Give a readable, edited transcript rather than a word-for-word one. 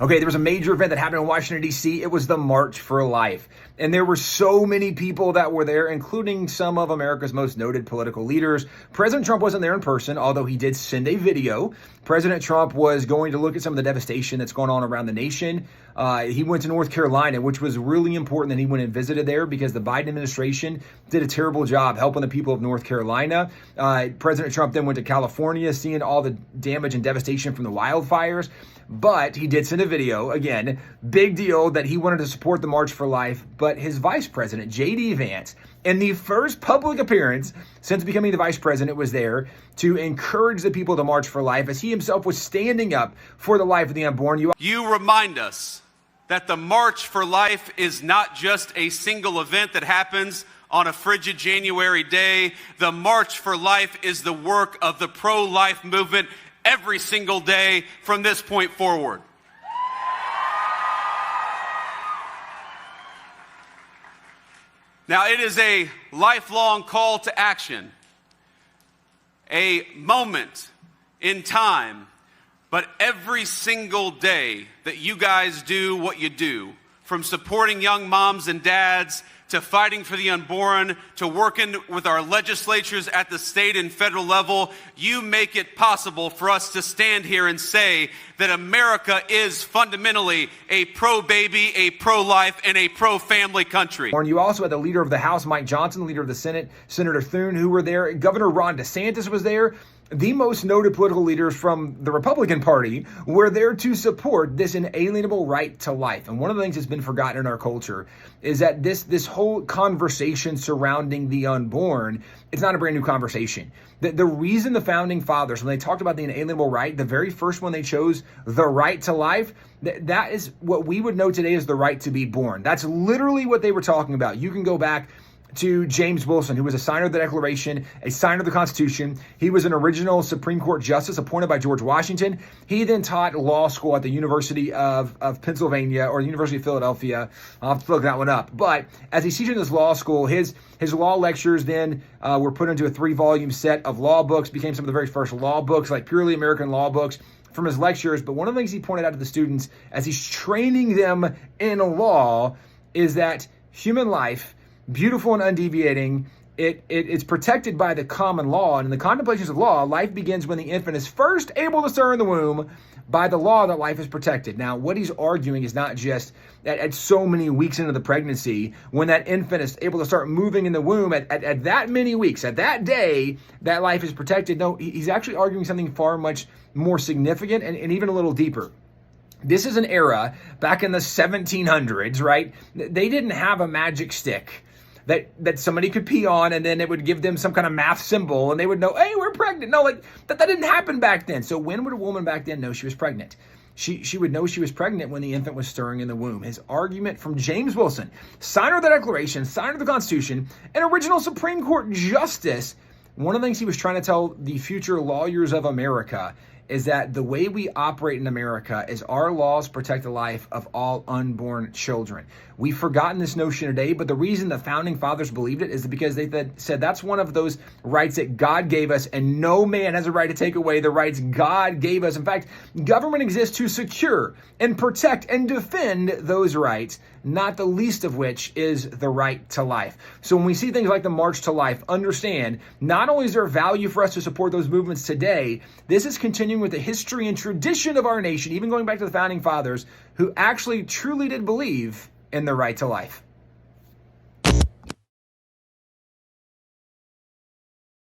Okay, there was a major event that happened in Washington, D.C. It was the March for Life. And there were so many people that were there, including some of America's most noted political leaders. President Trump wasn't there in person, although he did send a video. President Trump was going to look at some of the devastation that's going on around the nation. He went to North Carolina, which was really important that he went and visited there because the Biden administration did a terrible job helping the people of North Carolina. President Trump then went to California, seeing all the damage and devastation from the wildfires. But he did send a video, again, big deal that he wanted to support the March for Life. But his vice president, J.D. Vance, in the first public appearance since becoming the vice president, was there to encourage the people to March for Life as he himself was standing up for the life of the unborn. You remind us that the March for Life is not just a single event that happens on a frigid January day. The March for Life is the work of the pro-life movement every single day from this point forward. Now, it is a lifelong call to action, a moment in time, but every single day that you guys do what you do, from supporting young moms and dads to fighting for the unborn, to working with our legislatures at the state and federal level, you make it possible for us to stand here and say that America is fundamentally a pro-baby, a pro-life, and a pro-family country. You also had the leader of the House, Mike Johnson, the leader of the Senate, Senator Thune, who were there. Governor Ron DeSantis was there. The most noted political leaders from the Republican Party were there to support this inalienable right to life. And one of the things that's been forgotten in our culture is that this whole conversation surrounding the unborn, it's not a brand new conversation. The reason the founding fathers, when they talked about the inalienable right, the very first one they chose, the right to life, that is what we would know today as the right to be born. That's literally what they were talking about. You can go back to James Wilson, who was a signer of the Declaration, a signer of the Constitution. He was an original Supreme Court justice appointed by George Washington. He then taught law school at the University of Pennsylvania or the University of Philadelphia. I'll have to look that one up. But as he's teaching this law school, his law lectures then were put into a 3-volume set of law books, became some of the very first law books, like purely American law books from his lectures. But one of the things he pointed out to the students as he's training them in law is that human life, beautiful and undeviating, it's protected by the common law. And in the contemplations of law, life begins when the infant is first able to stir in the womb. By the law, that life is protected. Now, what he's arguing is not just that at so many weeks into the pregnancy, when that infant is able to start moving in the womb, at that many weeks, at that day, that life is protected. No, he's actually arguing something far much more significant and even a little deeper. This is an era back in the 1700s, right? They didn't have a magic stick that somebody could pee on and then it would give them some kind of math symbol and they would know, hey, we're pregnant. No, like that didn't happen back then. So when would a woman back then know she was pregnant? She would know she was pregnant when the infant was stirring in the womb. His argument from James Wilson, signer of the Declaration, signer of the Constitution, an original Supreme Court justice, one of the things he was trying to tell the future lawyers of America is that the way we operate in America is our laws protect the life of all unborn children. We've forgotten this notion today, but the reason the founding fathers believed it is because they said that's one of those rights that God gave us, and no man has a right to take away the rights God gave us. In fact, government exists to secure and protect and defend those rights, not the least of which is the right to life. So when we see things like the March to Life, understand not only is there value for us to support those movements today, this is continuing with the history and tradition of our nation, even going back to the founding fathers, who actually truly did believe in the right to life.